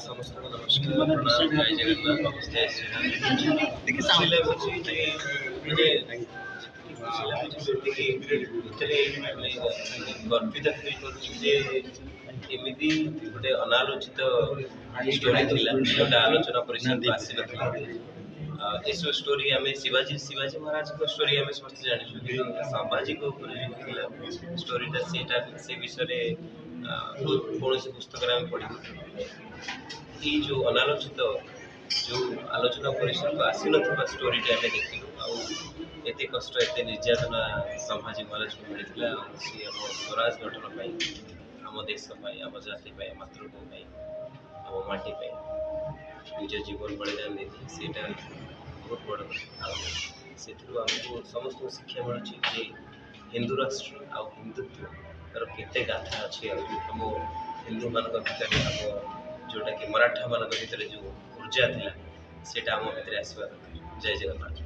ସମସ୍ତଙ୍କୁ ନମସ୍କାର ପ୍ରଣାମ ଜୟ ଜଗନ୍ନାଥ ଜୟ ଶ୍ରୀରାମ। ଲାଗୁଛି ଯେ ମାନେ ଯେତିକି ଖୁସି ଲାଗୁଛି ସେତିକି ଭିତରେ ଗର୍ବିତ ଫିଲ୍ କରୁଛି ଯେ ଏମିତି ଗୋଟେ ଅନାଲୋଚିତ ଷ୍ଟୋରି ଥିଲା ଯେଉଁଟା ଆଲୋଚନା ପରିସରକୁ ଆସିନଥିଲା। ଏସବୁ ଷ୍ଟୋରି ଆମେ ଶିବାଜୀ ମହାରାଜଙ୍କ ଷ୍ଟୋରି ଆମେ ସମସ୍ତେ ଜାଣିଛୁ, କିନ୍ତୁ ସାମାଜିକ ଉପରେ ଯେଉଁ ଥିଲା ଷ୍ଟୋରିଟା ସେଇଟା ସେ ବିଷୟରେ କୌଣସି ପୁସ୍ତକରେ ଆମେ ପଢ଼ିବୁ। ଏଇ ଯେଉଁ ଅନାଲୋଚିତ ଯେଉଁ ଆଲୋଚନା ପରିସରକୁ ଆସିନଥିବା ଷ୍ଟୋରିଟି ଆମେ ଦେଖିଲୁ। ଆଉ ଏତେ କଷ୍ଟ ଏତେ ନିର୍ଯାତନା ସମ୍ଭାଜୀ ମହାରାଜଙ୍କୁ ମିଳିଥିଲା। ଆଉ ସେ ଆମ ସ୍ୱରାଜ ଗଠନ ପାଇଁ, ଆମ ଦେଶ ପାଇଁ, ଆମ ଜାତି ପାଇଁ, ମାତୃଭୂମି ପାଇଁ, ଆମ ମାଟି ପାଇଁ ନିଜ ଜୀବନ ବଳିଦାନ ଦେଇଥିଲେ। ସେଇଟା ବହୁତ ବଡ଼ କଥା। ଆଉ ସେଥିରୁ ଆମକୁ ସମସ୍ତଙ୍କୁ ଶିକ୍ଷା ମିଳୁଛି ଯେ ହିନ୍ଦୁ ରାଷ୍ଟ୍ର ଆଉ ହିନ୍ଦୁତ୍ୱର କେତେ ଗାଥା ଅଛି। ଆଉ ଆମ ହିନ୍ଦୁମାନଙ୍କ ଭିତରେ ଆମ ଯେଉଁଟାକି ମରାଠାମାନଙ୍କ ଭିତରେ ଯେଉଁ ଉର୍ଜା ଥିଲା ସେଇଟା ଆମ ଭିତରେ ଆସିବା ଦରକାର। ଜୟ ଜଗନ୍ନାଥ।